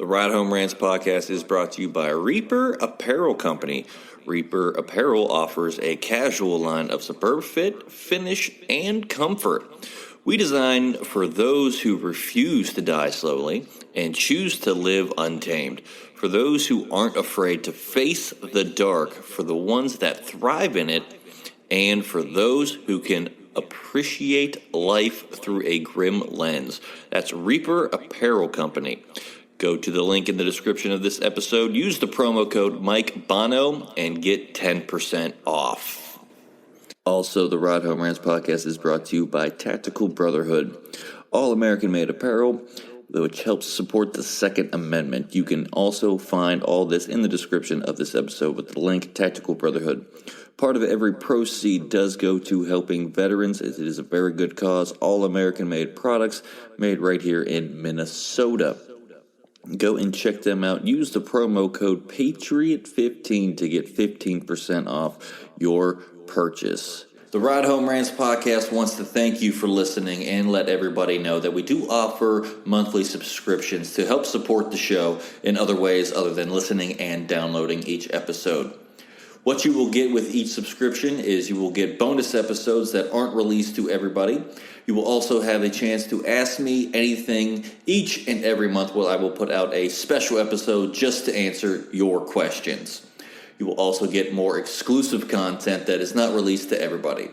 The Ride Home Rants podcast is brought to you by Reaper Apparel Company. Reaper Apparel offers a casual line of superb fit, finish, and comfort. We design for those who refuse to die slowly and choose to live untamed. For those who aren't afraid to face the dark, for the ones that thrive in it, and for those who can appreciate life through a grim lens. That's Reaper Apparel Company. Go to the link in the description of this episode, use the promo code Mike Bono, and get 10% off. Also, the Ride Home Rants podcast is brought to you by Tactical Brotherhood, all American-made apparel, which helps support the Second Amendment. You can also find all this in the description of this episode with the link Tactical Brotherhood. Part of every proceed does go to helping veterans. It is a very good cause. All American-made products made right here in Minnesota. Go and check them out. Use the promo code PATRIOT15 to get 15% off your purchase. The Ride Home Rants podcast wants to thank you for listening and let everybody know that we do offer monthly subscriptions to help support the show in other ways other than listening and downloading each episode. What you will get with each subscription is you will get bonus episodes that aren't released to everybody. You will also have a chance to ask me anything each and every month where I will put out a special episode just to answer your questions. You will also get more exclusive content that is not released to everybody.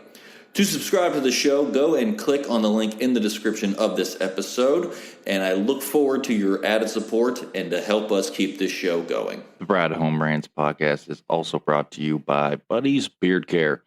To subscribe to the show, go and click on the link in the description of this episode, and I look forward to your added support and to help us keep this show going. The Ride Home Rants podcast is also brought to you by Buddy's Beard Care.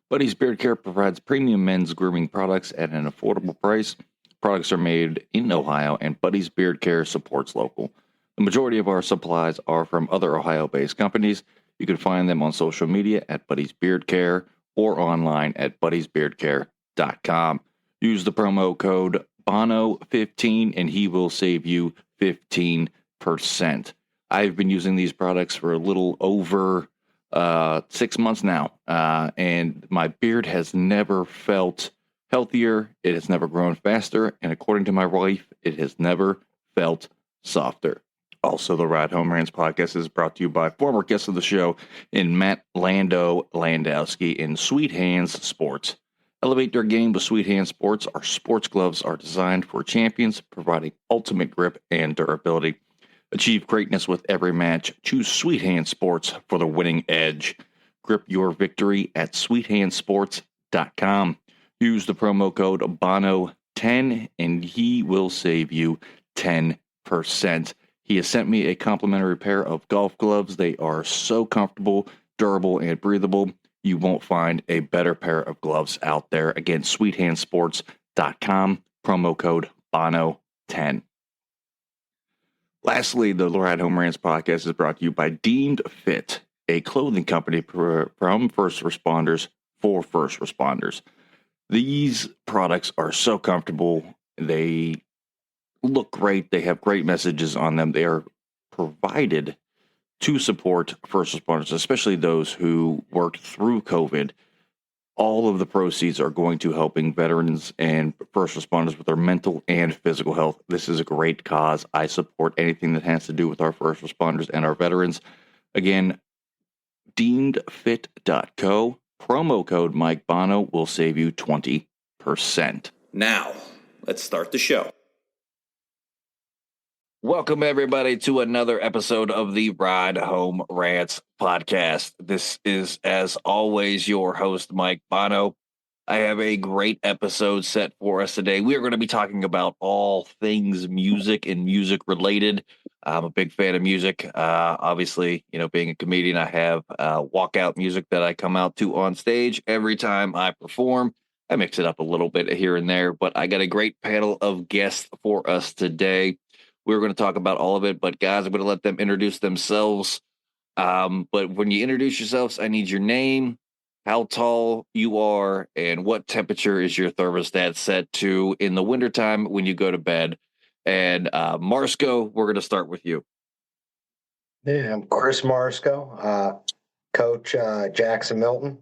Buddy's Beard Care provides premium men's grooming products at an affordable price. Products are made in Ohio, and Buddy's Beard Care supports local. The majority of our supplies are from other Ohio-based companies. You can find them on social media at Buddy's Beard Care or online at buddysbeardcare.com. Use the promo code BONO15 and he will save you 15%. I've been using these products for a little over 6 months now, and my beard has never felt healthier. It has never grown faster, and according to my wife, it has never felt softer. Also, the Ride Home Rants podcast is brought to you by former guest of the show in Matt Landowski in Sweet Hands Sports. Elevate their game with Sweet Hands Sports. Our sports gloves are designed for champions, providing ultimate grip and durability. Achieve greatness with every match. Choose Sweet Hands Sports for the winning edge. Grip your victory at sweethandsports.com. Use the promo code BONO10 and he will save you 10%. He has sent me a complimentary pair of golf gloves. They are so comfortable, durable, and breathable. You won't find a better pair of gloves out there. Again, sweethandsports.com, promo code BONO10. Lastly, the Ride Home Rants podcast is brought to you by Deemed Fit, a clothing company from first responders for first responders. These products are so comfortable. They look great. They have great messages on them. They are provided to support first responders, especially those who worked through COVID. All of the proceeds are going to helping veterans and first responders with their mental and physical health. This is a great cause. I support anything that has to do with our first responders and our veterans. Again, deemedfit.co, promo code Mike Bono will save you 20%. Now, let's start the show. Welcome, everybody, to another episode of the Ride Home Rants podcast. This is, as always, your host, Mike Bono. I have a great episode set for us today. We are going to be talking about all things music and music-related. I'm a big fan of music. Obviously, being a comedian, I have walkout music that I come out to on stage every time I perform. I mix it up a little bit here and there, but I got a great panel of guests for us today. We're going to talk about all of it, but guys, I'm going to let them introduce themselves. But when you introduce yourselves, I need your name, how tall you are, and what temperature is your thermostat set to in the wintertime when you go to bed. And Marsco, we're going to start with you. Yeah, I'm Chris Marsco, coach Jackson Milton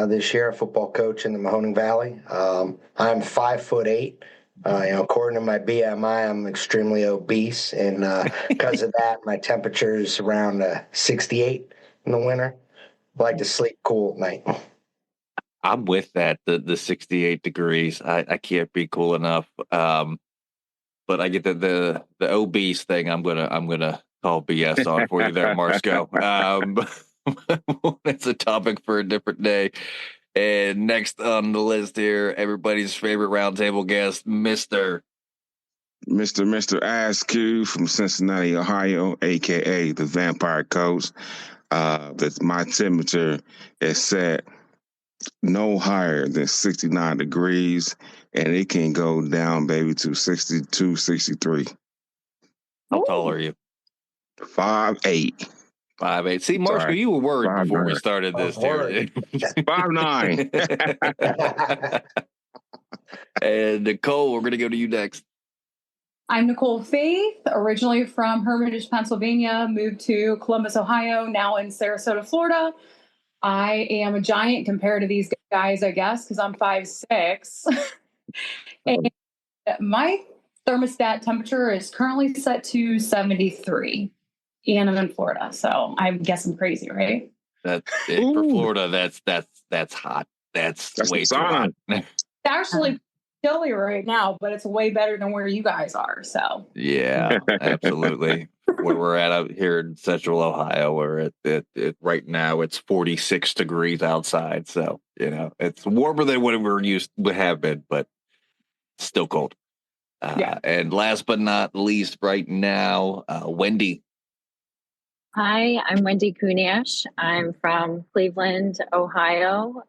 this year, a football coach in the Mahoning Valley. I'm 5'8", According to my BMI, I'm extremely obese, and because of that, my temperature is around 68 in the winter. I like to sleep cool at night. I'm with that. The 68 degrees. I can't be cool enough. But I get the obese thing. I'm gonna call BS on for you there, Marsco. That's a topic for a different day. And next on the list here, everybody's favorite roundtable guest, Mr. Ice Cube from Cincinnati, Ohio, aka the Vampire Coach. That my temperature is set no higher than 69 degrees, and it can go down, baby, to 62, 63. How tall are you? 5'8". 5'8". See, Marsco, Sorry. you were worried before we 5'9". started this here. 5'9". And Nicole, we're gonna go to you next. I'm Nicole Faith, originally from Hermitage, Pennsylvania, moved to Columbus, Ohio, now in Sarasota, Florida. I am a giant compared to these guys, I guess, because I'm 5'6". And my thermostat temperature is currently set to 73, and I'm in Florida, so I guess I'm crazy, right? For Florida, that's hot. That's way too hot. It's actually chilly right now, but it's way better than where you guys are. So yeah, absolutely. Where we're at out here in Central Ohio, where it right now it's 46 degrees outside. So it's warmer than what we're used to have been, but still cold. Yeah. And last but not least, right now, Wendy. Hi, I'm Wendy Kunash. I'm from Cleveland, Ohio.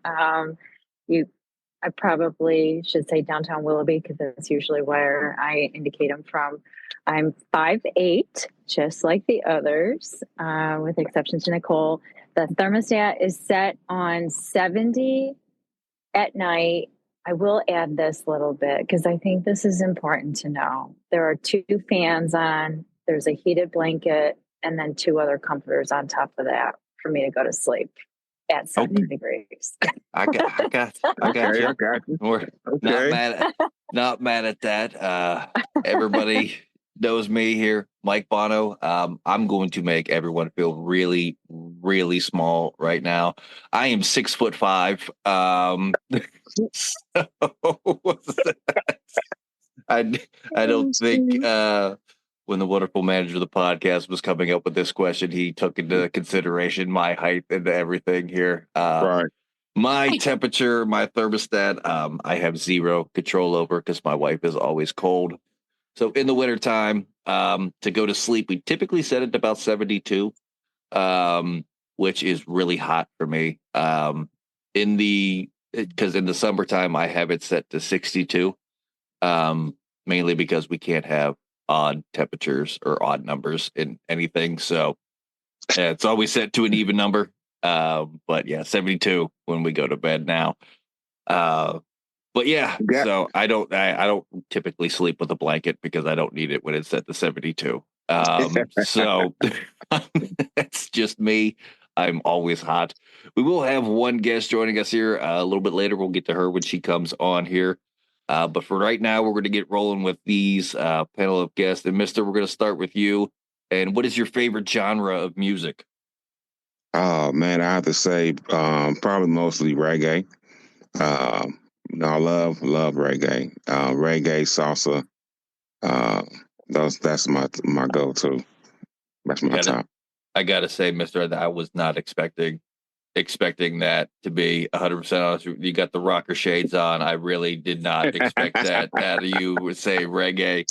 I probably should say downtown Willoughby because that's usually where I indicate I'm from. I'm 5'8", just like the others, with the exception to Nicole. The thermostat is set on 70 at night. I will add this little bit because I think this is important to know. There are 2 fans on, there's a heated blanket, and then 2 other comforters on top of that for me to go to sleep at 70 degrees. I got you. We're not mad at that. Everybody knows me here, Mike Bono. I'm going to make everyone feel really, really small right now. I am 6'5". So I don't think when the wonderful manager of the podcast was coming up with this question, he took into consideration my height and everything here. Right. My temperature, my thermostat, I have zero control over because my wife is always cold. So in the wintertime, to go to sleep, we typically set it to about 72, which is really hot for me. Because in the summertime, I have it set to 62, mainly because we can't have odd temperatures or odd numbers in anything. So it's always set to an even number. But yeah, 72 when we go to bed now. But yeah, so I don't typically sleep with a blanket because I don't need it when it's set to 72. So that's just me. I'm always hot. We will have one guest joining us here a little bit later. We'll get to her when she comes on here. But for right now, we're going to get rolling with these panel of guests. And Mister, we're going to start with you. And what is your favorite genre of music? Oh man, I have to say probably mostly reggae. I love reggae. Reggae, salsa. That's my go-to. That's my top. I gotta say, Mister, I was not expecting that to be 100% honest. You got the rocker shades on. I really did not expect that out of you. Would say reggae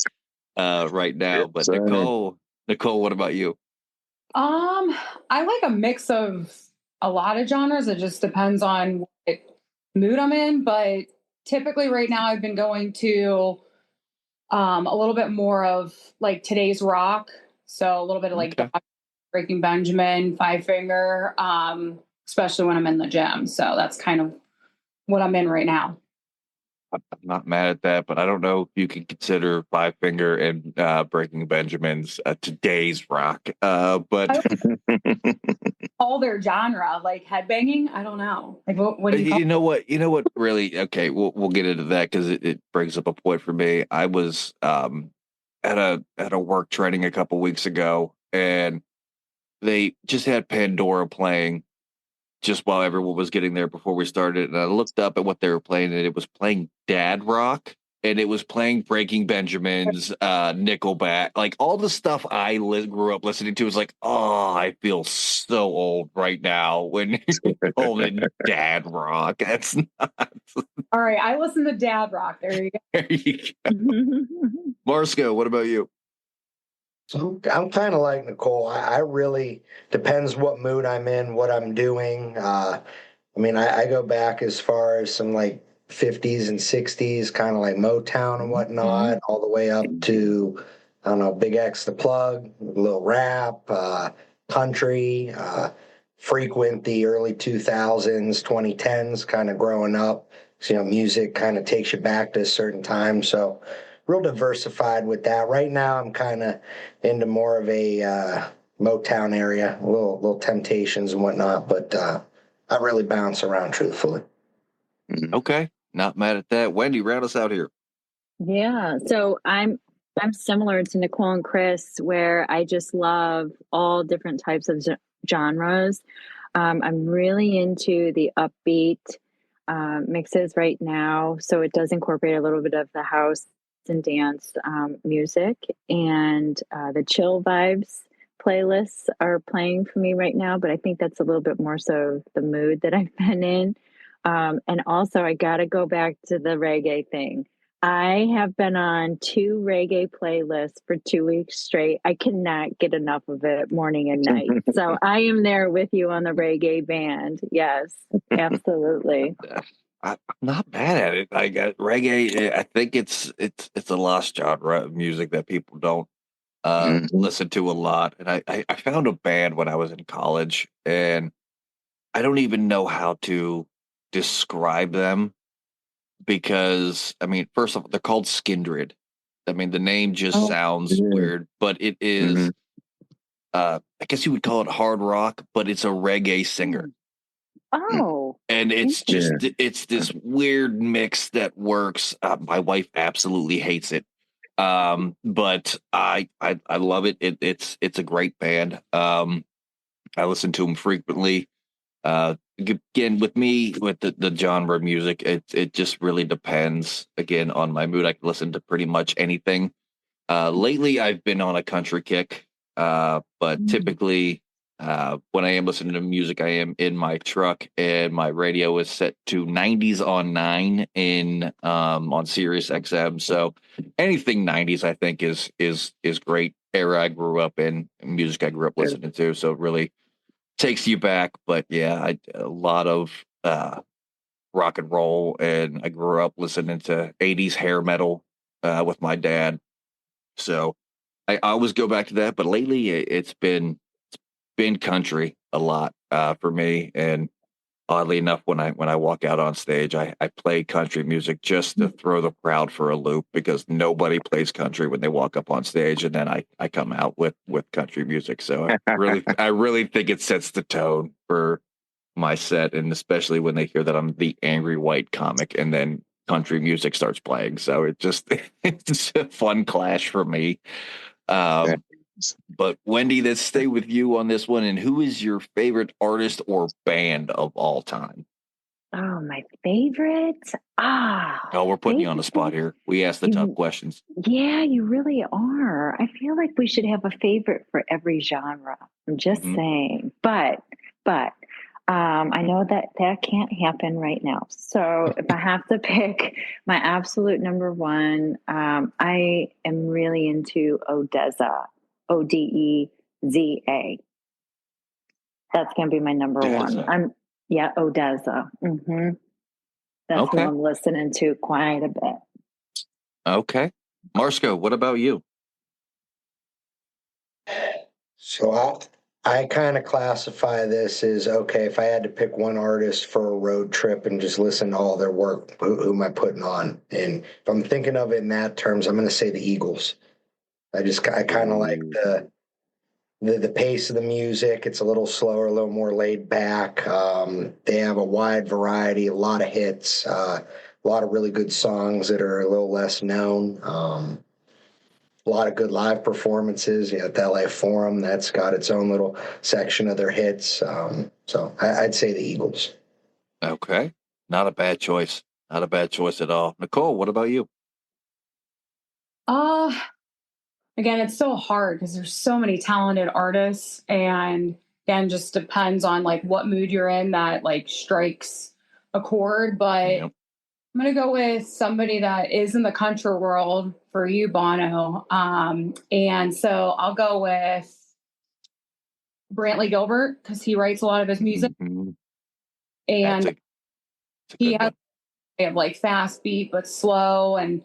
right now. But Nicole, what about you? I like a mix of a lot of genres. It just depends on what mood I'm in. But typically right now I've been going to a little bit more of like today's rock. So a little bit of like Breaking Benjamin, Five Finger, especially when I'm in the gym. So that's kind of what I'm in right now. I'm not mad at that, but I don't know if you can consider Five Finger and Breaking Benjamin's today's rock. But All their genre, like headbanging. I don't know. Like what do you call you know what? You know what? Really? Okay, we'll get into that because it brings up a point for me. I was at a work training a couple weeks ago, and they just had Pandora playing just while everyone was getting there before we started. And I looked up at what they were playing, and it was playing dad rock, and it was playing Breaking Benjamin's, Nickelback, like all the stuff I grew up listening to. Was like, oh, I feel so old right now when you call it dad rock. That's not. All right, I listen to dad rock. There you go. There you go. Marsco, what about you? So I'm kind of like Nicole. I really depends what mood I'm in, what I'm doing. I mean, I go back as far as some like 50s and 60s, kind of like Motown and whatnot, all the way up to, I don't know, Big X the Plug, a little rap, country, frequent the early 2000s, 2010s, kind of growing up. So, music kind of takes you back to a certain time. So, real diversified with that. Right now, I'm kind of into more of a Motown area, little Temptations and whatnot, but I really bounce around, truthfully. Okay, not mad at that. Wendy, round us out here. Yeah, so I'm similar to Nicole and Chris, where I just love all different types of genres. I'm really into the upbeat mixes right now, so it does incorporate a little bit of the house and dance music, and the chill vibes playlists are playing for me right now. But I think that's a little bit more so the mood that I've been in. And also, I got to go back to the reggae thing. I have been on 2 reggae playlists for 2 weeks straight. I cannot get enough of it morning and night. So I am there with you on the reggae band. Yes, absolutely. I'm not bad at it. I got reggae. I think it's a lost genre of music that people don't listen to a lot. And I found a band when I was in college, and I don't even know how to describe them because I mean, first of all, they're called Skindred. I mean, the name just sounds weird, but it is. I guess you would call it hard rock, but it's a reggae singer. Oh, And it's just it's this weird mix that works. My wife absolutely hates it, but I love it. It's a great band. I listen to them frequently. Again, with me, with the genre of music, it just really depends. Again, on my mood, I can listen to pretty much anything. Lately, I've been on a country kick, but typically, when I am listening to music, I am in my truck, and my radio is set to 90s on 9 on Sirius XM. So anything 90s, I think, is great. Era I grew up in, music I grew up listening to. So it really takes you back. But yeah, a lot of rock and roll, and I grew up listening to 80s hair metal with my dad. So I always go back to that, but lately it's been country a lot for me. And oddly enough, when I walk out on stage, I play country music just to throw the crowd for a loop because nobody plays country when they walk up on stage, and then I come out with country music. So I really think it sets the tone for my set, and especially when they hear that I'm the angry white comic, and then country music starts playing. So it's a fun clash for me. But Wendy, let's stay with you on this one. And who is your favorite artist or band of all time? Oh, my favorite. Oh, we're putting you on the spot here. We ask the tough questions. Yeah, you really are. I feel like we should have a favorite for every genre. I'm just saying. But I know that can't happen right now. So if I have to pick my absolute number one, I am really into Odessa. Odeza. That's gonna be my number one. Odessa. That's who I'm listening to quite a bit. Okay. Marsco, what about you? So I kind of classify this as okay, if I had to pick one artist for a road trip and just listen to all their work, who am I putting on? And if I'm thinking of it in that terms, I'm going to say the Eagles. I kind of like the pace of the music. It's a little slower, a little more laid back. They have a wide variety, a lot of hits, a lot of really good songs that are a little less known. A lot of good live performances. You know, at the LA Forum, that's got its own little section of their hits. I'd say the Eagles. Okay. Not a bad choice. Not a bad choice at all. Nicole, what about you? Uh, Again, it's so hard because there's so many talented artists, and again, just depends on like what mood you're in that like strikes a chord. But Yeah. I'm gonna go with somebody that is in the country world for you, Bono. And so I'll go with Brantley Gilbert because he writes a lot of his music, Mhm. and That's a he good has one. a like fast beat but slow, and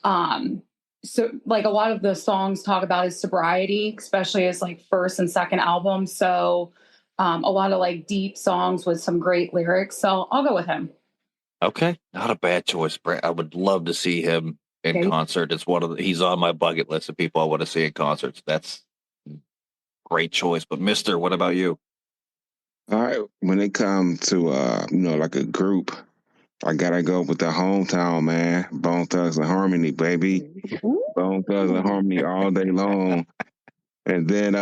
um so like a lot of the songs talk about his sobriety, especially his like first and second album. So a lot of like deep songs with some great lyrics. So I'll go with him. Okay. Not a bad choice. I would love to see him in Okay. concert. It's he's on my bucket list of people I want to see in concerts. That's a great choice. But Mister, what about you? All right, when it comes to like a group, I gotta go with the hometown man, Bone Thugs and Harmony, baby. Bone Thugs and Harmony all day long. And then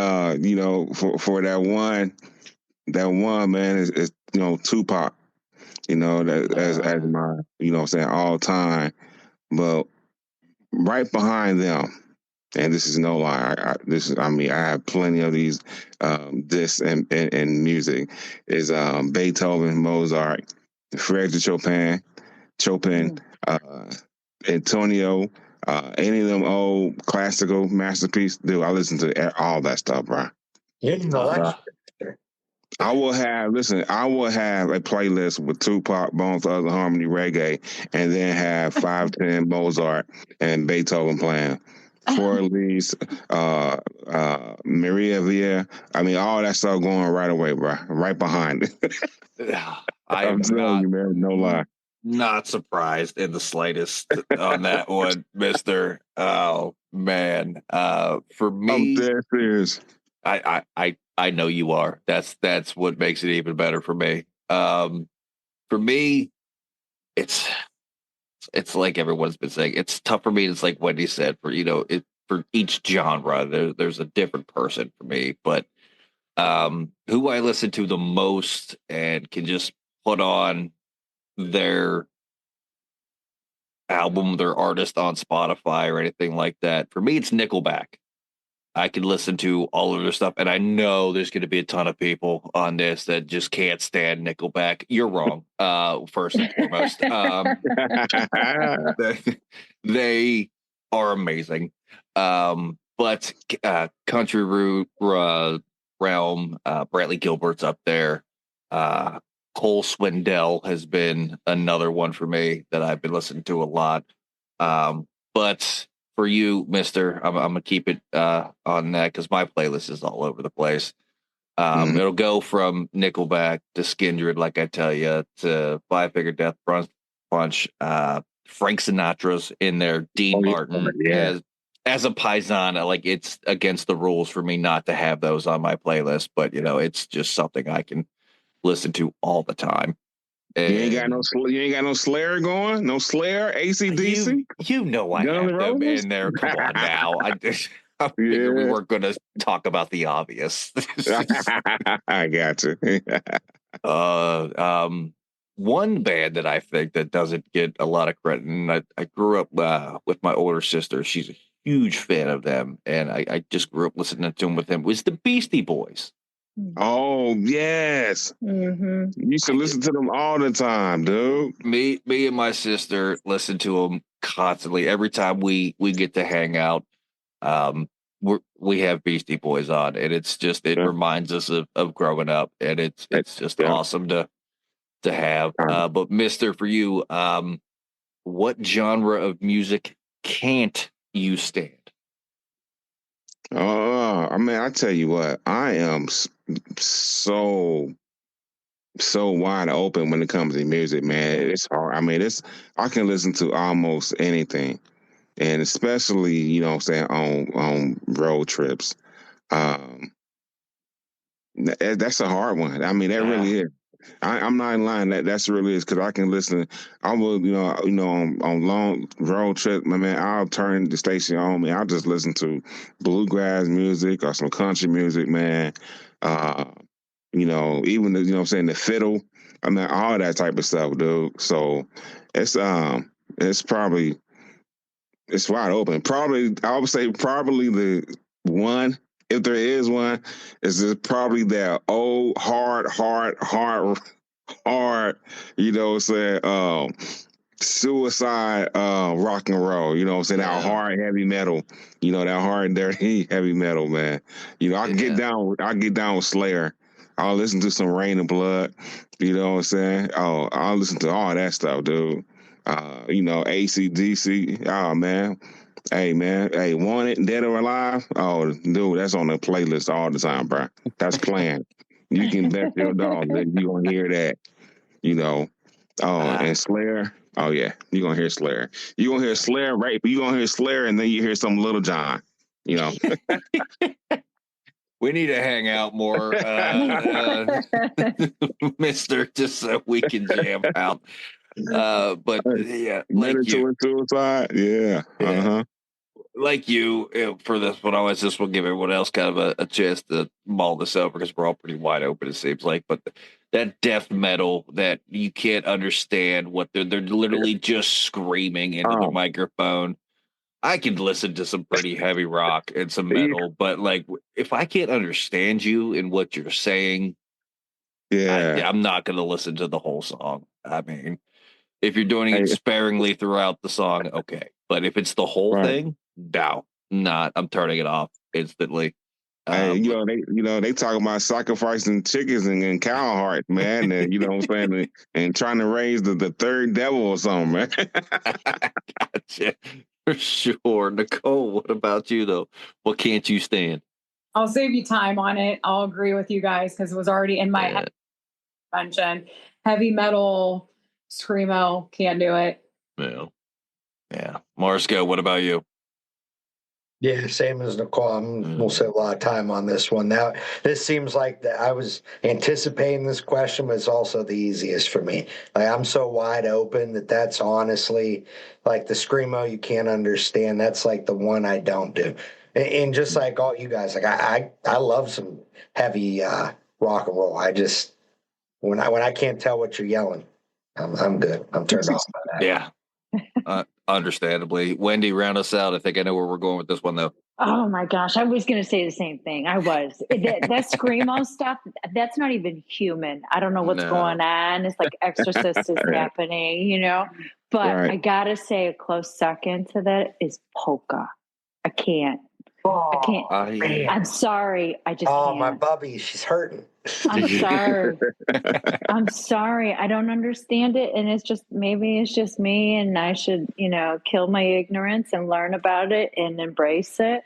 for that one man is Tupac. That as my saying all time. But right behind them, and this is no lie. I have plenty of these this and music is Beethoven, Mozart, Frédéric Chopin, Antonio, any of them old classical masterpiece. Dude, I listen to all that stuff, bro. You're an Uh, electric. I will have a playlist with Tupac, Bone Thugs and Harmony, reggae, and then have 510 Mozart and Beethoven playing. For Elise, Maria Villa. I mean, all that stuff going right away, bro. Right behind it. I I'm am telling you, man, no lie. not surprised in the slightest on that one, Mister. Oh man. For I'm me, dead serious. I know you are. That's what makes it even better for me. For me, it's it's like everyone's been saying. It's tough for me. It's like Wendy said. For each genre, there's a different person for me. But who I listen to the most and can just put on their album, their artist on Spotify or anything like that. For me, it's Nickelback. I can listen to all of their stuff, and I know there's going to be a ton of people on this that just can't stand Nickelback. You're wrong. First and foremost, they, they are amazing. But country realm, Brantley Gilbert's up there. Uh, Cole Swindell has been another one for me that I've been listening to a lot. But for you, Mister, I'm gonna keep it on that because my playlist is all over the place. Mhm. It'll go from Nickelback to Skindred, like I tell you, to Five Finger Death Punch. Frank Sinatra's in there. Dean Martin Yeah. as a paisan, like it's against the rules for me not to have those on my playlist, but it's just something I can listen to all the time. And You ain't got no Slayer going? No Slayer, AC/DC, you know I Guns N' have them Roses? in there. Come on now. I figured we Yeah. weren't going to talk about the obvious. I got you. uh, um, One band that I think that doesn't get a lot of credit, and I grew up with my older sister. She's a huge fan of them, and I just grew up listening to them with them. Was the Beastie Boys. Oh, yes. Mm-hmm. You used to I listen to them all the time, dude. me and my sister listen to them constantly. Every time we get to hang out, um, we have Beastie Boys on, and it Yeah. reminds us of growing up, and it's just Yeah. awesome to have. But Mister, for you, what genre of music can't you stand? I mean, I tell you what, I am so wide open when it comes to music, man. It's hard. I mean, I can listen to almost anything, and especially what I'm saying on road trips. Um, that's a hard one. I mean, that really is. I'm not lying. That's really is because I can listen. I will, on long road trip, my man. I'll turn the station on me. I'll just listen to bluegrass music or some country music, man. Uh, even what I'm saying, the fiddle. I mean, all that type of stuff, dude. So it's probably it's wide open. Probably, I would say probably the one, if there is one, is just probably that old hard, saying, suicide rock and roll, you know what I'm saying? That hard heavy metal, that hard dirty heavy metal, man. I can get down with Slayer. I'll listen to some Rain and Blood, you know what I'm saying? Oh, I'll listen to all that stuff, dude. AC/DC. Oh man. Hey man. Hey, Wanted, Dead or Alive. Oh dude, that's on the playlist all the time, bro. That's playing. You can bet your dog that you gonna hear that, you know. Oh, and Slayer. Oh yeah, you're gonna hear Slayer. You're gonna hear Slayer, right? You're gonna hear Slayer, and then you hear some Little John. We need to hang out more, Mister, just so we can jam out. But yeah, like you, suicide. Yeah. Like you, for this one, I just will give everyone else kind of a chance to mull this over because we're all pretty wide open, it seems like. But that death metal that you can't understand what they're literally just screaming into the microphone. I can listen to some pretty heavy rock and some metal, but like if I can't understand you and what you're saying, I'm not going to listen to the whole song. I mean, if you're doing it sparingly throughout the song, okay. But if it's the whole thing, no, not. I'm turning it off instantly. Hey, they talk about sacrificing chickens and cow hearts, man, and you know what I'm saying, and trying to raise the third devil or something, man. Gotcha. For sure. Nicole, what about you though? What can't you stand? I'll save you time on it. I'll agree with you guys because it was already in my head mention. Heavy metal, screamo, can't do it. Yeah. Marsco, what about you? Yeah, same as Nicole. We'll save a lot of time on this one. Now, this seems like that I was anticipating this question, but it's also the easiest for me. Like I'm so wide open that's honestly like the screamo you can't understand. That's like the one I don't do. And just like all you guys, like I love some heavy rock and roll. I just when I can't tell what you're yelling, I'm good. I'm turned off by that. Yeah. Understandably. Wendy, round us out. I think I know where we're going with this one, though. Oh my gosh, I was going to say the same thing. I was. That screamo stuff, that's not even human. I don't know what's going on. It's like Exorcist is happening, But I got to say a close second to that is polka. I can't. I'm sorry. I just can't. My bubby, she's hurting. I'm sorry. I'm sorry. I don't understand it. And maybe it's just me and I should, kill my ignorance and learn about it and embrace it.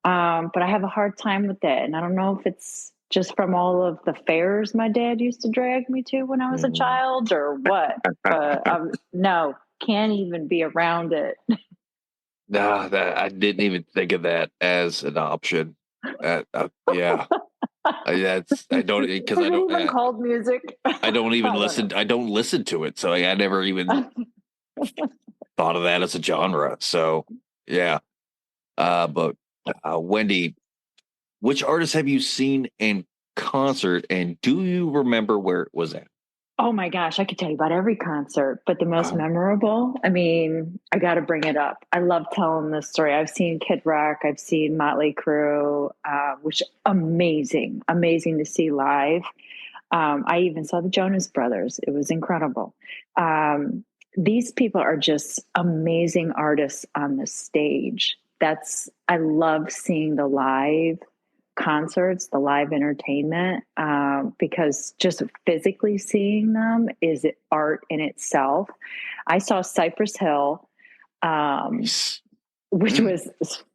But I have a hard time with that. And I don't know if it's just from all of the fairs my dad used to drag me to when I was a child or what. But no, can't even be around it. No, I didn't even think of that as an option. Yeah. I don't because I don't even called music. I don't even listen. I don't listen to it, so I never even thought of that as a genre. So yeah, but Wendy, which artists have you seen in concert, and do you remember where it was at? Oh my gosh, I could tell you about every concert, but the most memorable, I got to bring it up. I love telling this story. I've seen Kid Rock, I've seen Motley Crue, which amazing to see live. I even saw the Jonas Brothers. It was incredible. These people are just amazing artists on the stage. I love seeing the live concerts, the live entertainment, because just physically seeing them is art in itself. I saw Cypress Hill which was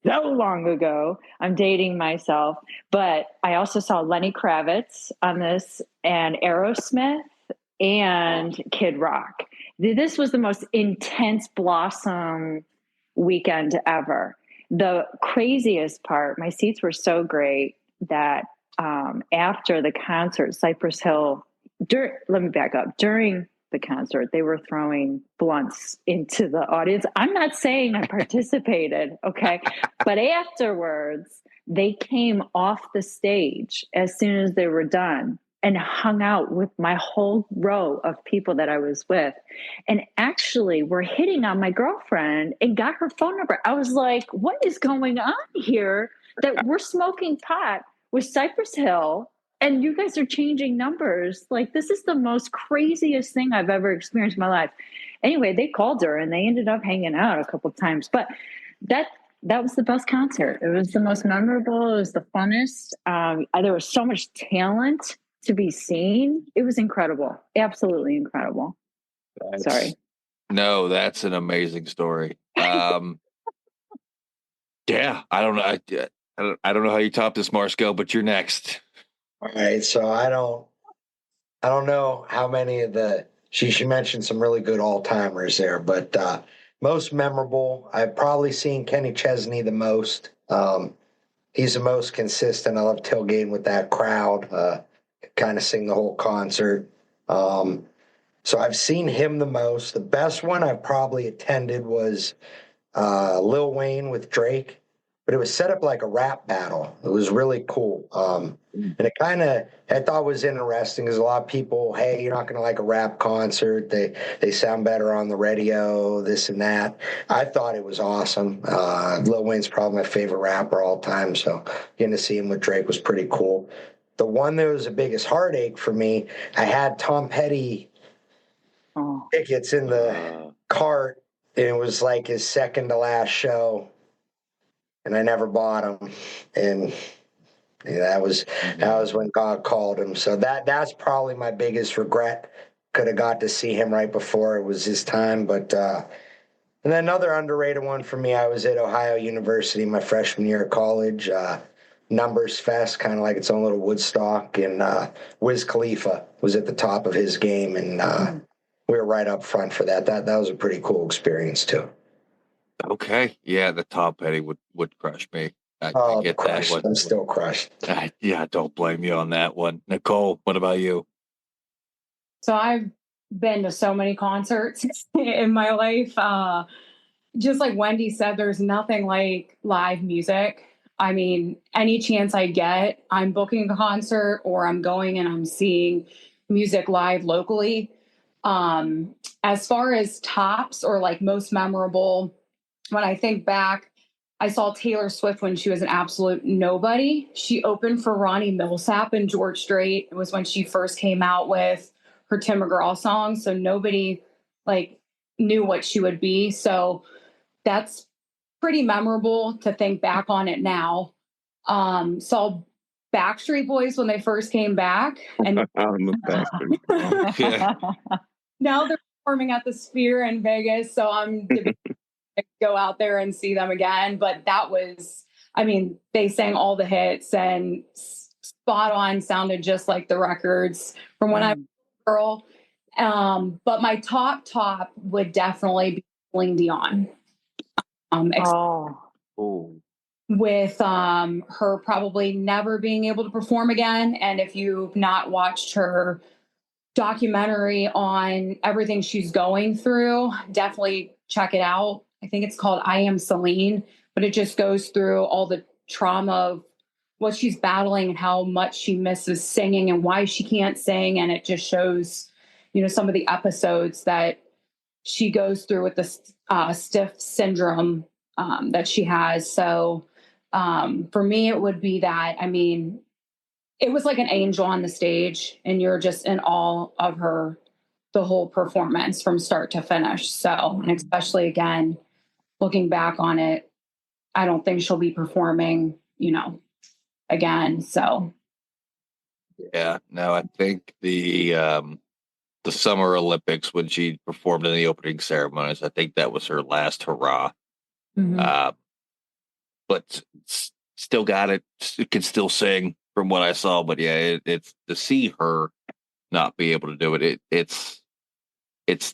so long ago. I'm dating myself. But I also saw Lenny Kravitz on this, and Aerosmith, and Kid Rock. This was the most intense Blossom weekend ever. The craziest part, my seats were so great that after the concert, Cypress Hill, let me back up. During the concert, they were throwing blunts into the audience. I'm not saying I participated, okay? But afterwards, they came off the stage as soon as they were done and hung out with my whole row of people that I was with, and actually were hitting on my girlfriend and got her phone number. I was like, what is going on here that we're smoking pot with Cypress Hill and you guys are changing numbers? Like, this is the most craziest thing I've ever experienced in my life. Anyway, they called her and they ended up hanging out a couple of times, but that was the best concert. It was the most memorable. It was the funnest. There was so much talent to be seen. It was incredible. Absolutely incredible. Sorry. No, that's an amazing story. Yeah, I don't know. I don't know how you top this, Marsco, but you're next. All right, so I don't know how many of she mentioned some really good all-timers there, but most memorable, I've probably seen Kenny Chesney the most. He's the most consistent. I love tailgating with that crowd, kind of sing the whole concert. So I've seen him the most. The best one I probably attended was Lil Wayne with Drake, but it was set up like a rap battle. It was really cool. And it I thought was interesting because a lot of people, hey, you're not going to like a rap concert. They sound better on the radio, this and that. I thought it was awesome. Lil Wayne's probably my favorite rapper all time, so getting to see him with Drake was pretty cool. The one that was the biggest heartache for me, I had Tom Petty tickets in the cart, and it was like his second to last show, and I never bought them. And that was when God called him. So that's probably my biggest regret. Could have got to see him right before it was his time. But and then another underrated one for me, I was at Ohio University my freshman year of college. Numbers Fest, kind of like its own little Woodstock, and Wiz Khalifa was at the top of his game, and we were right up front for that. That was a pretty cool experience too. Okay, yeah, the Tom Petty would crush me. I get crushed. that one. I'm still crushed. Yeah, don't blame you on that one. Nicole, what about you? So I've been to so many concerts in my life. Just like Wendy said, there's nothing like live music. I mean, any chance I get, I'm booking a concert or I'm going and I'm seeing music live locally. As far as tops or like most memorable, when I think back, I saw Taylor Swift when she was an absolute nobody. She opened for Ronnie Millsap and George Strait. It was when she first came out with her Tim McGraw song. So nobody like knew what she would be. So that's pretty memorable to think back on it now. Saw Backstreet Boys when they first came back, and now they're performing at the Sphere in Vegas. So I'm debating to go out there and see them again. But that was, I mean, they sang all the hits and spot on, sounded just like the records from when I was a girl. But my top would definitely be Celine Dion. With her probably never being able to perform again. And if you've not watched her documentary on everything she's going through, definitely check it out. I think it's called I Am Celine, but it just goes through all the trauma of what she's battling and how much she misses singing and why she can't sing. And it just shows, some of the episodes that she goes through with the stiff syndrome that she has. So for me, it would be that. I mean, it was like an angel on the stage, and you're just in awe of her, the whole performance from start to finish. So, and especially again, looking back on it, I don't think she'll be performing, again. So, yeah, no, I think the Summer Olympics when she performed in the opening ceremonies, I think that was her last hurrah. but still got it. Can still sing from what I saw. But yeah, it's to see her not be able to do it. It's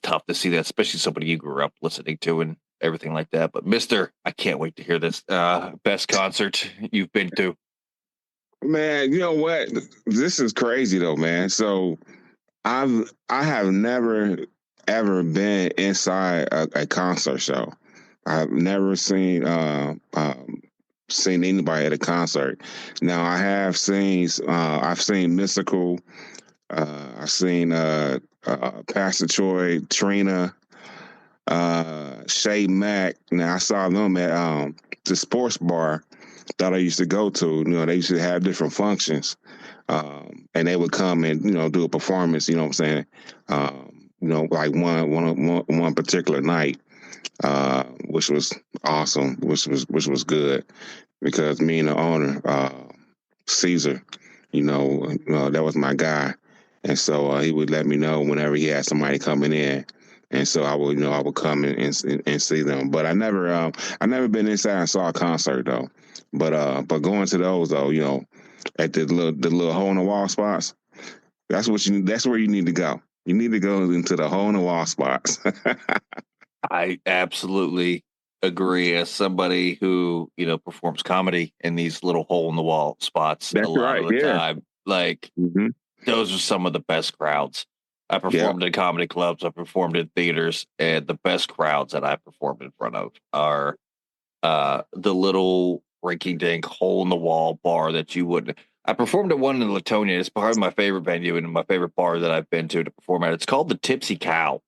tough to see that, especially somebody you grew up listening to and everything like that. But Mister, I can't wait to hear this. Best concert you've been to. Man, you know what? This is crazy though, man. So I have never ever been inside a concert show. I've never seen anybody at a concert. Now I have seen I've seen Mystical, I've seen Pastor Troy, Trina, Shay Mack. Now I saw them at the sports bar that I used to go to. You know, they used to have different functions. And they would come and do a performance. You know what I'm saying? Like one particular night, which was awesome, which was good because me and the owner, Caesar, that was my guy, and so he would let me know whenever he had somebody coming in. And so I would come and see them, but I never been inside and saw a concert though. But going to those though, at the little hole in the wall spots. That's where you need to go. You need to go into the hole in the wall spots. I absolutely agree. As somebody who performs comedy in these little hole in the wall spots, That's a lot right. of the Yeah. time, like those are some of the best crowds. I performed in comedy clubs. I performed in theaters, and the best crowds that I performed in front of are the little rinky-dink hole in the wall bar that you wouldn't. I performed at one in Latonia. It's probably my favorite venue and my favorite bar that I've been to perform at. It's called the Tipsy Cow.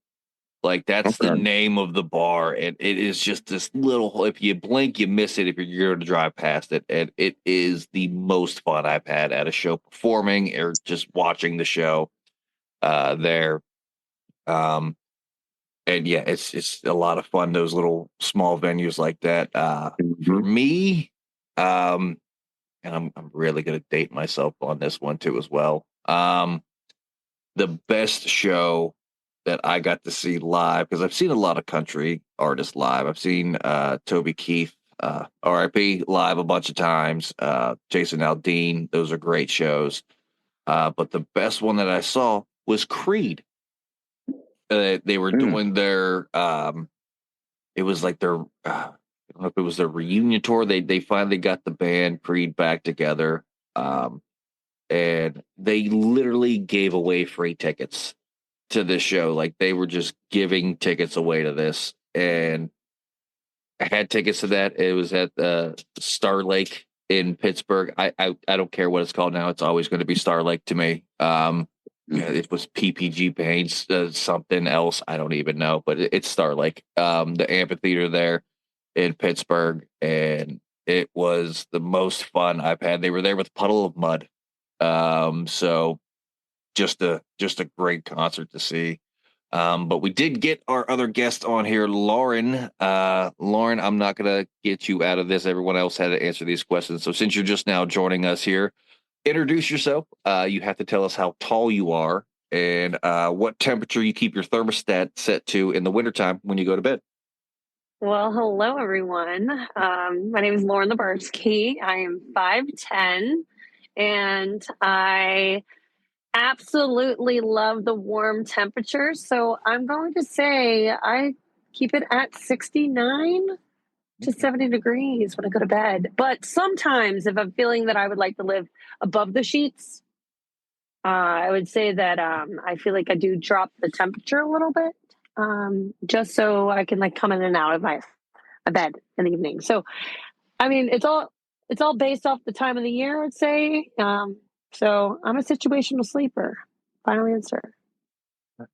Like that's the name of the bar, and it is just this little. If you blink, you miss it. If you're going to drive past it, and it is the most fun I've had at a show performing or just watching the show there. And yeah, it's a lot of fun. Those little small venues like that. For me, and I'm really going to date myself on this one too as well. The best show that I got to see live, because I've seen a lot of country artists live. I've seen Toby Keith, RIP, live a bunch of times. Jason Aldean, those are great shows. But the best one that I saw was Creed. They were doing their, it was like their, I don't know if it was their reunion tour. They finally got the band Creed back together. And they literally gave away free tickets to this show. Like they were just giving tickets away to this, and I had tickets to that. It was at Star Lake in Pittsburgh. I don't care what it's called now. It's always going to be Star Lake to me. It was PPG Paints, something else. I don't even know, but it's Star Lake, the amphitheater there in Pittsburgh, and it was the most fun I've had. They were there with Puddle of Mud. So just a great concert to see. But we did get our other guest on here, Lauren. Lauren, I'm not going to get you out of this. Everyone else had to answer these questions. So since you're just now joining us here, introduce yourself. You have to tell us how tall you are and what temperature you keep your thermostat set to in the wintertime when you go to bed. Well, hello, everyone. My name is Lauren Lebarsky. I am 5'10", and I absolutely love the warm temperatures. So I'm going to say I keep it at 69 to 70 degrees when I go to bed. But sometimes if I'm feeling that I would like to live above the sheets, I would say that I feel like I do drop the temperature a little bit, just so I can come in and out of my bed in the evening. So, I mean, it's all based off the time of the year, I'd say. So I'm a situational sleeper. Final answer.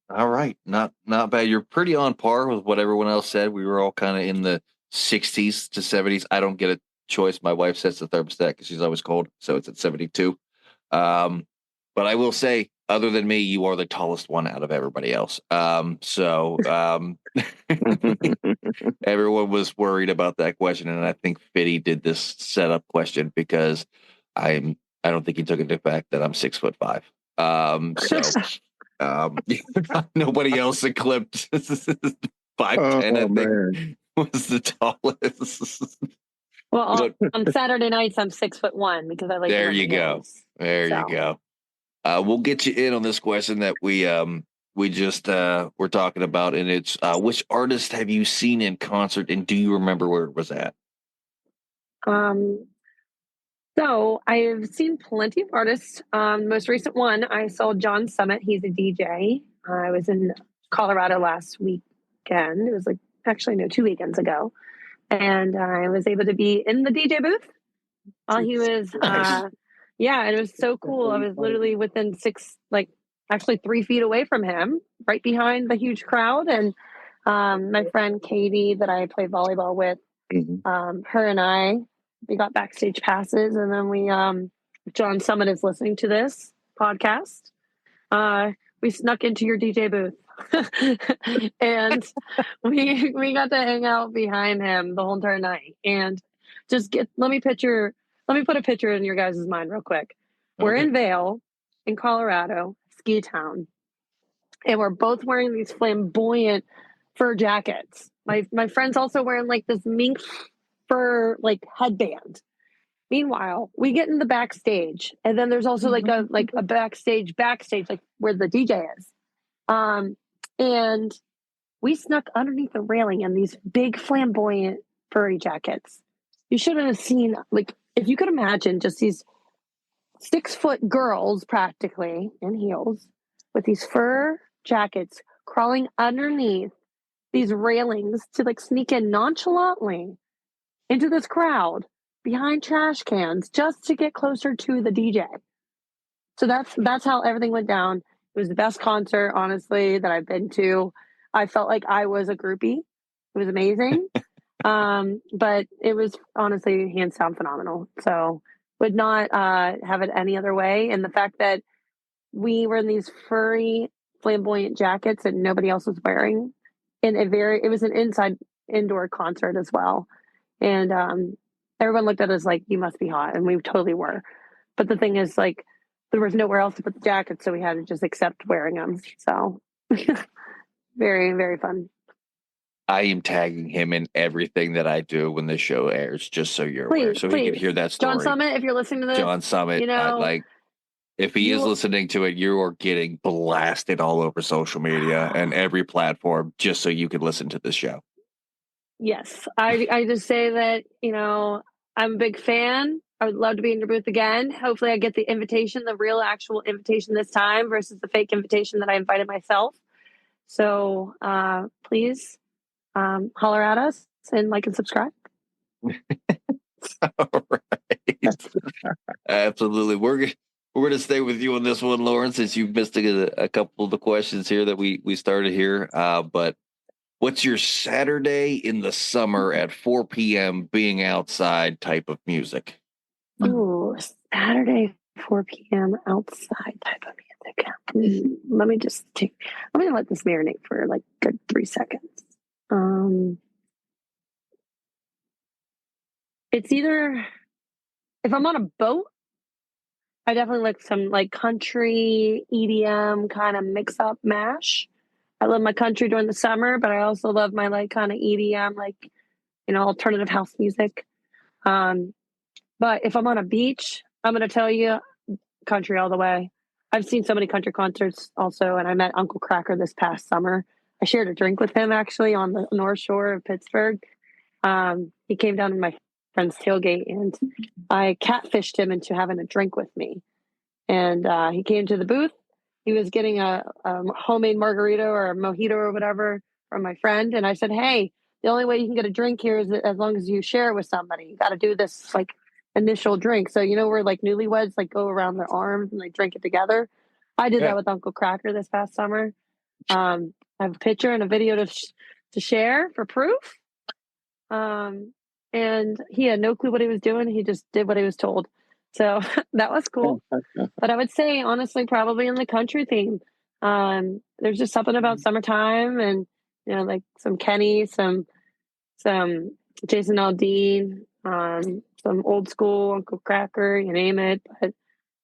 All right. Not bad. You're pretty on par with what everyone else said. We were all kind of in the 60s to 70s. I don't get a choice. My wife sets the thermostat because she's always cold. So it's at 72. But I will say, other than me, you are the tallest one out of everybody else. Everyone was worried about that question. And I think Fitty did this setup question because I don't think he took into the fact that I'm 6'5". Nobody else eclipsed 5'10", I think, was the tallest. Well, on Saturday nights, I'm 6'1" because I like. There you go. There you go. We'll get you in on this question that we just were talking about, and it's which artist have you seen in concert, and do you remember where it was at? So I've seen plenty of artists. Most recent one, I saw John Summit. He's a DJ. I was in Colorado last weekend. It was like, actually, no, 2 weekends ago. And I was able to be in the DJ booth while he was, yeah, and it was so cool. I was literally within 3 feet away from him, right behind the huge crowd. And my friend Katie that I play volleyball with, her and I, we got backstage passes, and then John Summit is listening to this podcast. We snuck into your DJ booth and we got to hang out behind him the whole entire night. And let me put a picture in your guys' mind real quick. Okay. We're in Vail in Colorado, ski town, and we're both wearing these flamboyant fur jackets. My friend's also wearing like this mink fur like headband. Meanwhile, we get in the backstage, and then there's also like a backstage like where the DJ is. And we snuck underneath the railing in these big flamboyant furry jackets. You should have seen, like, if you could imagine just these 6-foot girls practically in heels with these fur jackets crawling underneath these railings to like sneak in nonchalantly into this crowd behind trash cans just to get closer to the DJ. So that's how everything went down. It was the best concert, honestly, that I've been to. I felt like I was a groupie. It was amazing. But it was honestly hands down phenomenal. So would not have it any other way. And the fact that we were in these furry, flamboyant jackets and nobody else was wearing, it was an indoor concert as well. And everyone looked at us like, you must be hot. And we totally were. But the thing is, like, there was nowhere else to put the jackets, so we had to just accept wearing them. So very, very fun. I am tagging him in everything that I do when the show airs, just so you're aware. So he can hear that story. John Summit, if you're listening to this. John Summit, you know, if he is listening to it, you are getting blasted all over social media and every platform just so you can listen to this show. Yes. I just say that, you know, I'm a big fan. I would love to be in your booth again. Hopefully I get the invitation, the real actual invitation this time versus the fake invitation that I invited myself. So please holler at us and like and subscribe. All right. Absolutely. We're going to stay with you on this one, Lauren, since you've missed a couple of the questions here that we started here. But what's your Saturday in the summer at 4 p.m. being outside type of music? Oh, Saturday, 4 p.m. outside type of music. Let me let this marinate for like good 3 seconds. It's either, if I'm on a boat, I definitely like some like country EDM kind of mix up mash. I love my country during the summer, but I also love my like kind of EDM, like, you know, alternative house music. But if I'm on a beach, I'm going to tell you country all the way. I've seen so many country concerts also, and I met Uncle Cracker this past summer. I shared a drink with him actually on the North Shore of Pittsburgh. He came down to my friend's tailgate, and I catfished him into having a drink with me. And he came to the booth. He was getting a homemade margarita or a mojito or whatever from my friend. And I said, hey, the only way you can get a drink here is as long as you share it with somebody. You got to do this like initial drink. So, you know, where like newlyweds like go around their arms and they drink it together. I did that with Uncle Cracker this past summer. I have a picture and a video to share for proof. And he had no clue what he was doing. He just did what he was told. So that was cool. But I would say, honestly, probably in the country theme. There's just something about summertime and, you know, like some Kenny, some Jason Aldean, some old school Uncle Cracker, you name it.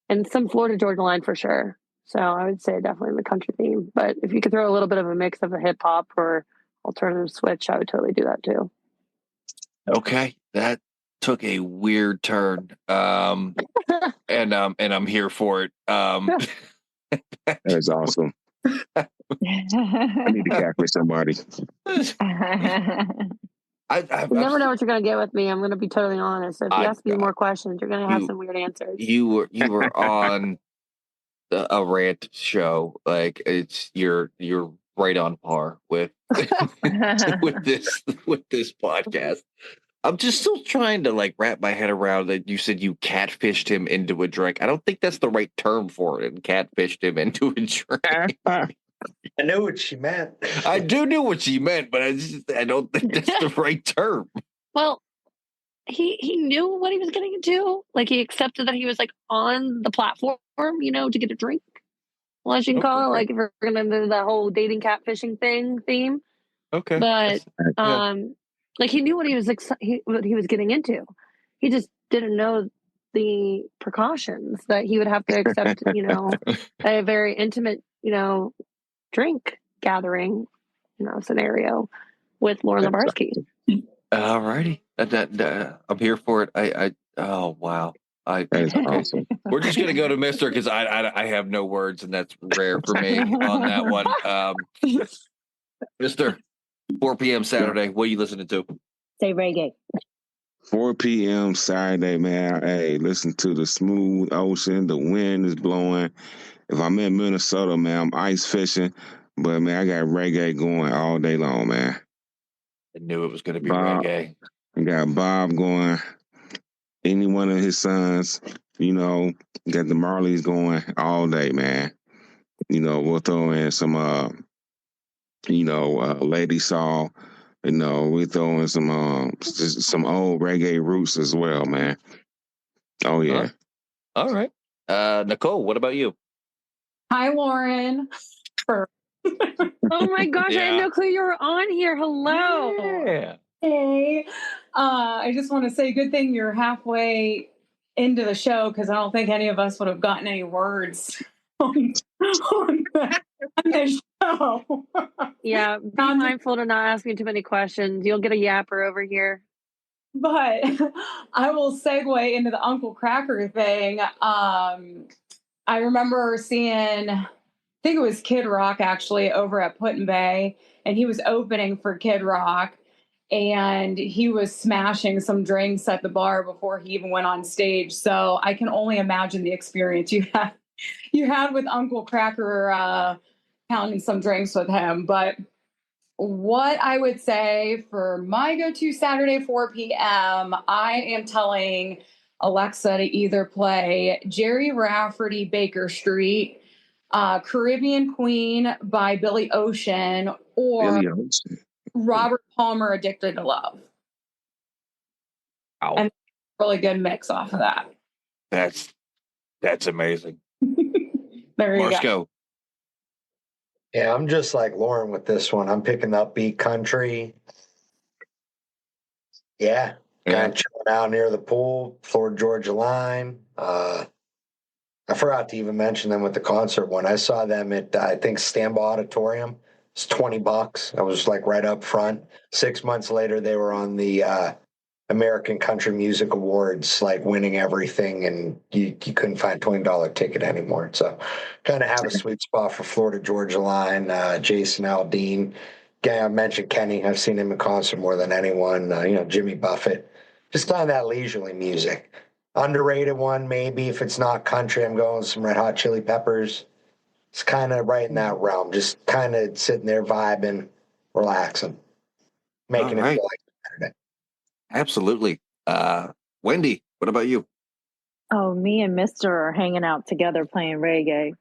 And some Florida Georgia Line for sure. So I would say definitely in the country theme. But if you could throw a little bit of a mix of a hip hop or alternative switch, I would totally do that too. Okay, that took a weird turn. And I'm here for it. That is awesome. I need to catfish somebody. You never know what you're going to get with me. I'm going to be totally honest. So if you ask me more questions, you're going to have some weird answers. You were on a rant show. Like you're right on par with with this podcast. I'm just still trying to like wrap my head around that you said you catfished him into a drink. I don't think that's the right term for it. And catfished him into a drink. I knew what she meant. I do know what she meant, but I don't think that's the right term. Well, he knew what he was getting into. Like he accepted that he was like on the platform, to get a drink. Well, as you can call it, like if we're gonna do the whole dating catfishing theme. Okay. But like he knew what he was getting into. He just didn't know the precautions that he would have to accept, a very intimate, drink gathering, scenario with Lauren Labarsky. All righty. I'm here for it. Oh, wow. That is awesome. We're just going to go to Mr. because I have no words, and that's rare for me on that one. Mr. 4 p.m. Saturday, what are you listening to? Say reggae. 4 p.m. Saturday, man. Hey, listen to the smooth ocean. The wind is blowing. If I'm in Minnesota, man, I'm ice fishing. But, man, I got reggae going all day long, man. I knew it was going to be reggae. I got Bob going. Any one of his sons, got the Marleys going all day, man. We'll throw in some, Lady Saw. We throw in some old reggae roots as well, man. Oh, yeah. All right. Nicole, what about you? Hi, Lauren. Oh my gosh, I had no clue you were on here. Hello. Yeah. Hey. I just want to say good thing you're halfway into the show because I don't think any of us would have gotten any words on the show. Yeah, be mindful to not ask me too many questions. You'll get a yapper over here. But I will segue into the Uncle Cracker thing. I remember seeing, I think it was Kid Rock actually over at Put in Bay, and he was opening for Kid Rock, and he was smashing some drinks at the bar before he even went on stage. So I can only imagine the experience you had with Uncle Cracker pounding some drinks with him. But what I would say for my go-to Saturday 4 p.m., I am telling Alexa to either play Jerry Rafferty, Baker Street, Caribbean Queen by Billy Ocean, or Robert Palmer, Addicted to Love. Wow. And really good mix off of that. That's amazing. There you go. Yeah, I'm just like Lauren with this one. I'm picking up beat country. Yeah. Kind of chilling out near the pool, Florida Georgia line. I forgot to even mention them with the concert one. I saw them at I think Stambaugh Auditorium. It's $20. I was like right up front. 6 months later, they were on the American Country Music Awards, like winning everything, and you couldn't find $20 ticket anymore. So kind of have a sweet spot for Florida Georgia line. Jason Aldean. Guy I mentioned Kenny. I've seen him in concert more than anyone. Jimmy Buffett. Just kind of that leisurely music. Underrated one, maybe if it's not country, I'm going with some Red Hot Chili Peppers. It's kind of right in that realm. Just kind of sitting there vibing, relaxing, making it feel like Saturday. Absolutely. Wendy, what about you? Oh, me and Mr. are hanging out together playing reggae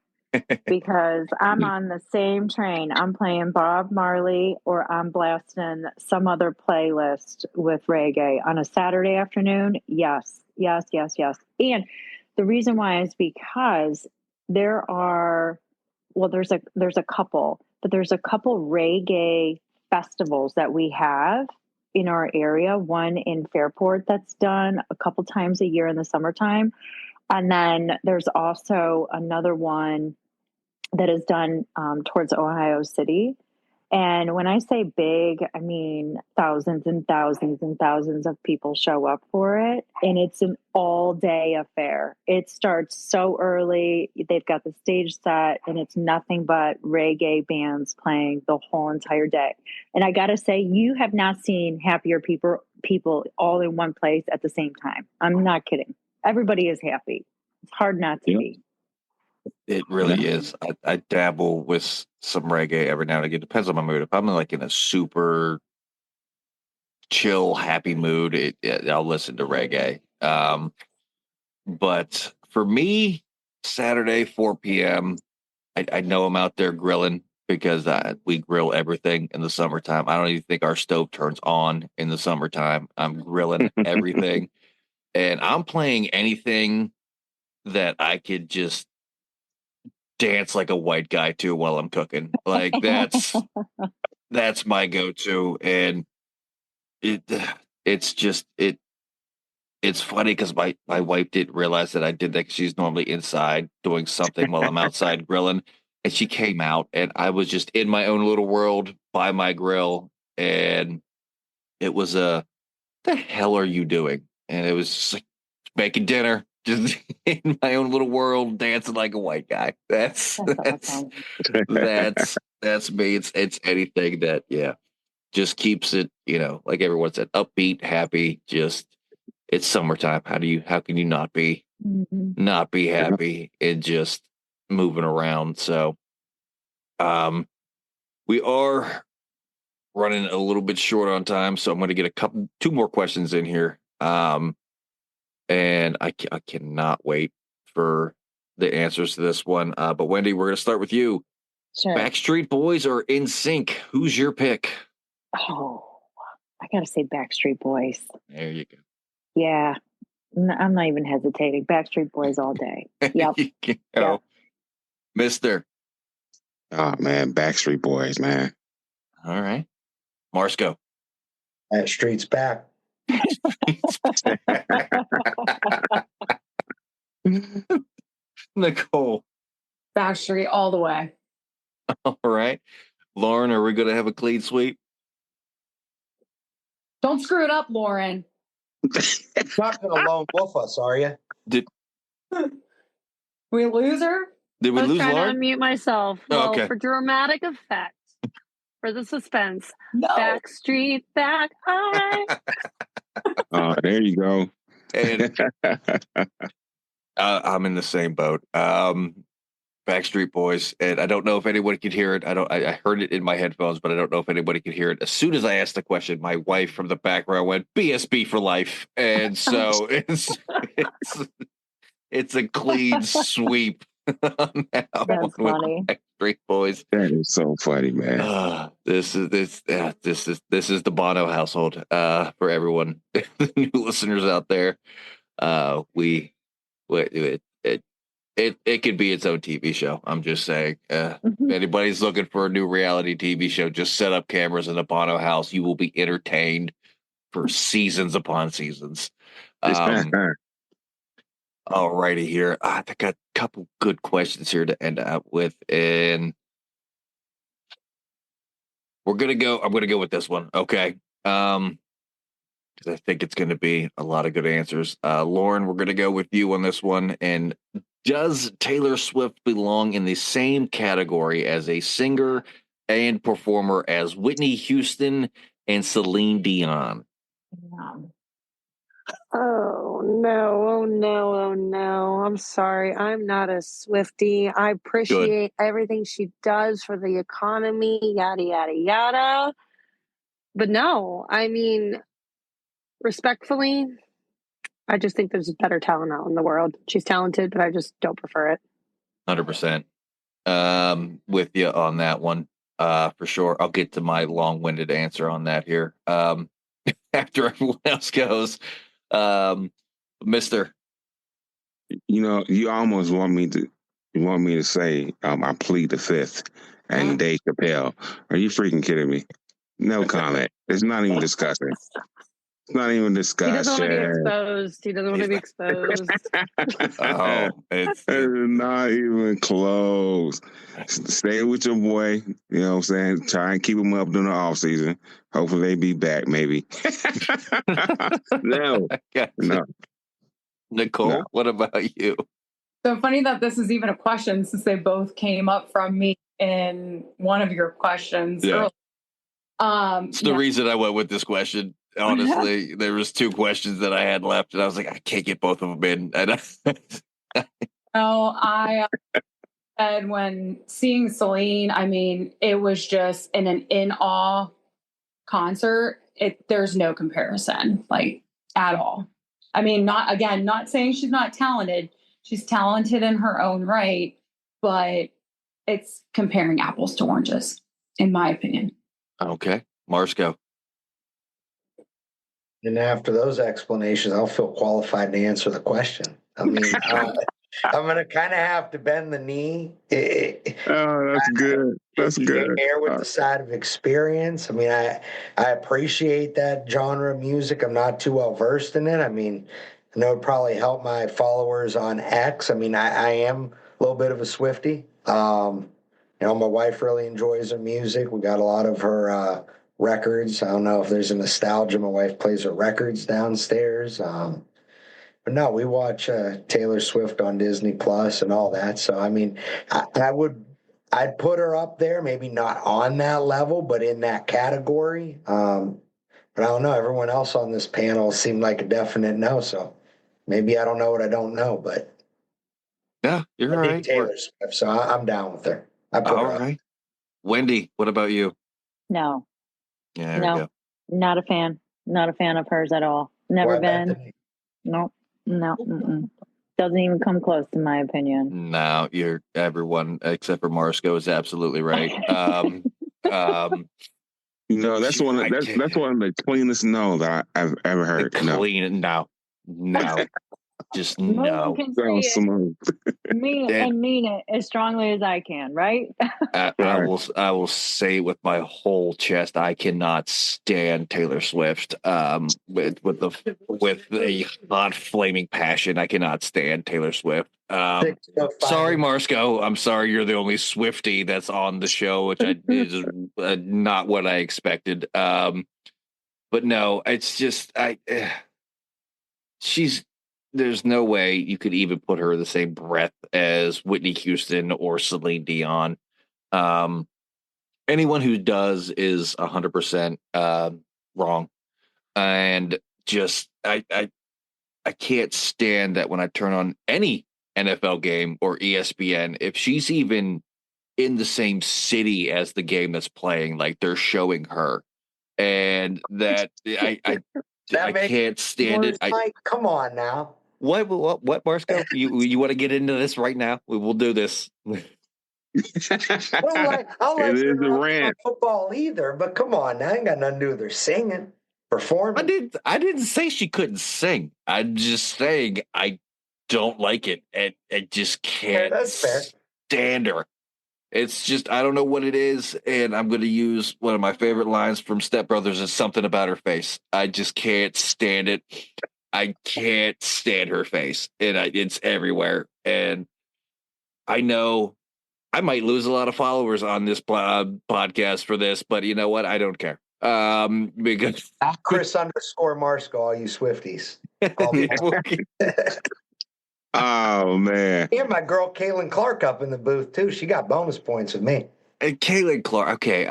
because I'm on the same train. I'm playing Bob Marley or I'm blasting some other playlist with reggae on a Saturday afternoon. Yes. And the reason why is because there's a couple reggae festivals that we have in our area, one in Fairport that's done a couple times a year in the summertime. And then there's also another one that is done towards Ohio City. And when I say big, I mean thousands and thousands and thousands of people show up for it. And it's an all day affair. It starts so early. They've got the stage set, and it's nothing but reggae bands playing the whole entire day. And I got to say, you have not seen happier people all in one place at the same time. I'm not kidding. Everybody is happy. It's hard not to be. It really is. I dabble with some reggae every now and again. Depends on my mood. If I'm like in a super chill, happy mood, I'll listen to reggae. But for me, Saturday, 4 p.m., I know I'm out there grilling because we grill everything in the summertime. I don't even think our stove turns on in the summertime. I'm grilling everything. And I'm playing anything that I could just dance like a white guy to while I'm cooking. Like that's my go-to. And it's just it's funny because my wife didn't realize that I did that 'cause she's normally inside doing something while I'm outside grilling. And she came out and I was just in my own little world by my grill. And it was the hell are you doing? And it was just like making dinner, just in my own little world, dancing like a white guy. That's Awesome. that's me. It's anything that just keeps it, like everyone said, upbeat, happy. Just it's summertime. How can you not be happy and just moving around? So we are running a little bit short on time, so I'm going to get two more questions in here. And I cannot wait for the answers to this one. But Wendy, we're going to start with you. Sure. Backstreet Boys or NSYNC? Who's your pick? Oh, I got to say Backstreet Boys. There you go. Yeah. I'm not even hesitating. Backstreet Boys all day. Yep. Yep. Mister. Oh, man. Backstreet Boys, man. All right. Marsco. That street's back. Nicole. Backstreet all the way. All right. Lauren, are we going to have a clean sweep? Don't screw it up, Lauren. Not going to lone wolf us, are you? We lose her? Did we I was lose trying Lauren? to unmute myself. Oh, Well, okay. for dramatic effect, for the suspense. No. Backstreet back. Oh, there you go. And I'm in the same boat. Backstreet Boys, and I don't know if anyone could hear it. I heard it in my headphones, but I don't know if anybody could hear it. As soon as I asked the question, my wife from the background went BSB for life, and so it's a clean sweep on that That's one funny. with Backstreet Boys. That is so funny, man. This is the Bono household. For everyone, the new listeners out there, it could be its own TV show. I'm just saying. If anybody's looking for a new reality TV show, just set up cameras in the Bono house. You will be entertained for seasons upon seasons. Alrighty here. I got a couple good questions here to end up with, and I'm gonna go with this one. Okay. Because I think it's gonna be a lot of good answers. Lauren, we're gonna go with you on this one. And does Taylor Swift belong in the same category as a singer and performer as Whitney Houston and Celine Dion? Oh no. I'm sorry. I'm not a Swiftie. I appreciate everything she does for the economy, yada, yada, yada. But no, I mean, respectfully, I just think there's better talent out in the world. She's talented, but I just don't prefer it. 100%. With you on that one, for sure. I'll get to my long-winded answer on that here. After everyone else goes, Mister. You almost want me to say I plead the fifth and Dave Chappelle. Are you freaking kidding me? No comment. It's not even discussing. It's not even He doesn't want to be discussion. exposed. He doesn't want to be exposed. Oh, it's It's not even close. Stay with your boy. You know what I'm saying? Try and keep him up during the off season. Hopefully they be back, maybe. No. gotcha. No. Nicole, No. what about you? So funny that this is even a question since they both came up from me in one of your questions Yeah. earlier. It's the reason I went with this question. Honestly, there was 2 questions that I had left, and I was like, I can't get both of them in. And I said when seeing Celine, I mean, it was just an in awe concert. There's no comparison, like at all. I mean, not saying she's not talented. She's talented in her own right, but it's comparing apples to oranges, in my opinion. okay, Marsco. And after those explanations, I'll feel qualified to answer the question. I mean, I'm going to kind of have to bend the knee. Oh, that's good. That's good. Air with the side of experience. I mean, I appreciate that genre of music. I'm not too well versed in it. I mean, I know it'd probably help my followers on X. I mean, I am a little bit of a Swiftie. You know, my wife really enjoys her music. We got a lot of her records. I don't know if there's a nostalgia. My wife plays her records downstairs. But no, we watch Taylor Swift on Disney Plus and all that. So I mean, I'd put her up there, maybe not on that level, but in that category. But I don't know. Everyone else on this panel seemed like a definite no. So maybe I don't know what I don't know, but Yeah, you're I dig right. Taylor Swift, so I'm down with her. I put All her up. right. Wendy, what about you? No, Yeah, there no, we go. not a fan. Not a fan of hers at all. Never What, been. Bethany? No, no. Mm-mm. Doesn't even come close, in my opinion. No, everyone except for Marsco is absolutely right. You know, that's one of that's one of the cleanest no that I've ever heard. Clean. No. Just No one no. can So say it, smooth. mean and mean it as strongly as I can, right? I will say it with my whole chest. I cannot stand Taylor Swift. With a hot flaming passion, I cannot stand Taylor Swift. Sorry, Marsco. I'm sorry you're the only Swiftie that's on the show, which is not what I expected. But no, it's just there's no way you could even put her in the same breath as Whitney Houston or Celine Dion. Anyone who does is 100% wrong, and just I can't stand that when I turn on any NFL game or ESPN, if she's even in the same city as the game that's playing, like they're showing her, and that I can't stand it. Mike, come on now. What, Marsco? You want to get into this right now? We'll do this. I don't like It is a on rant. football either, but come on now, ain't got nothing to do with her singing, performing. I didn't say she couldn't sing. I'm just saying I don't like it, and I just can't That's fair. stand her. It's just I don't know what it is, and I'm going to use one of my favorite lines from Step Brothers: "Is something about her face. I just can't stand it. I can't stand her face, and it's everywhere. And I know I might lose a lot of followers on this podcast for this, but you know what? I don't care. Because Chris _ Marsco, all you Swifties. Oh man. Yeah, my girl Caitlin Clark up in the booth too. She got bonus points with me. And Caitlin Clark, okay,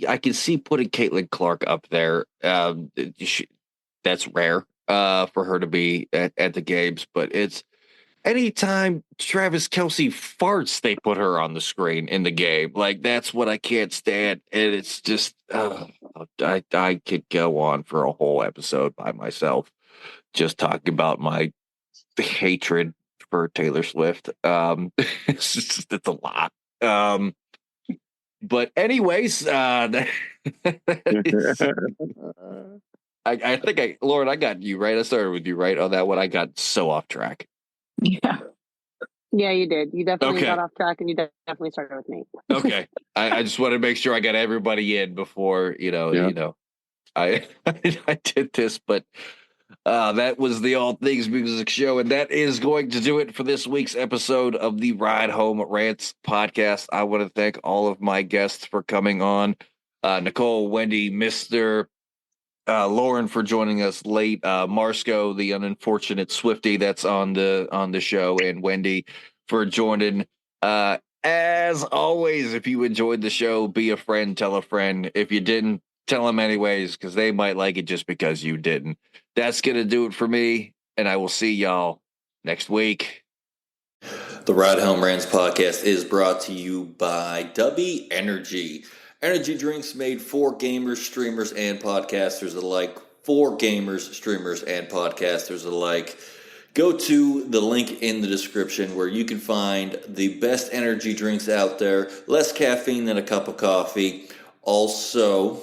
I can see putting Caitlin Clark up there. That's rare for her to be at the games, but it's anytime Travis Kelce farts, they put her on the screen in the game. Like that's what I can't stand, and it's just I could go on for a whole episode by myself just talking about my hatred for Taylor Swift. It's a lot. But anyways, that is, I think Lauren, I got you right. I started with you right on that one. I got so off track. Yeah. Yeah, you did. You definitely Okay. got off track, and you definitely started with me. Okay, I just want to make sure I got everybody in before you know. I I did this, but that was the All Things Music Show, and that is going to do it for this week's episode of the Ride Home Rants podcast. I want to thank all of my guests for coming on. Nicole, Wendy, Mr. Lauren for joining us late. Marsco, the unfortunate Swifty that's on the show, and Wendy for joining. As always, if you enjoyed the show, be a friend, tell a friend. If you didn't, tell them anyways, because they might like it just because you didn't. That's gonna do it for me, and I will see y'all next week. The Ride Home Rants podcast is brought to you by W Energy. Energy drinks made for gamers, streamers, and podcasters alike. For gamers, streamers, and podcasters alike. Go to the link in the description where you can find the best energy drinks out there. Less caffeine than a cup of coffee. Also,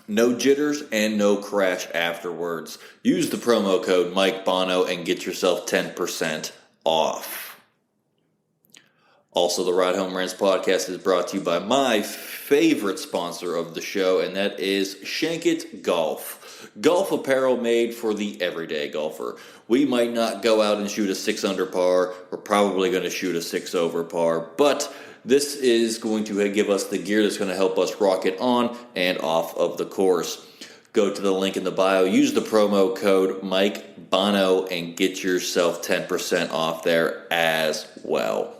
no jitters and no crash afterwards. Use the promo code Mike Bono and get yourself 10% off. Also, the Ride Home Rants podcast is brought to you by my favorite sponsor of the show, and that is Shankit Golf. Golf apparel made for the everyday golfer. We might not go out and shoot a 6 under par. We're probably going to shoot a 6 over par, but this is going to give us the gear that's going to help us rock it on and off of the course. Go to the link in the bio, use the promo code Mike Bono, and get yourself 10% off there as well.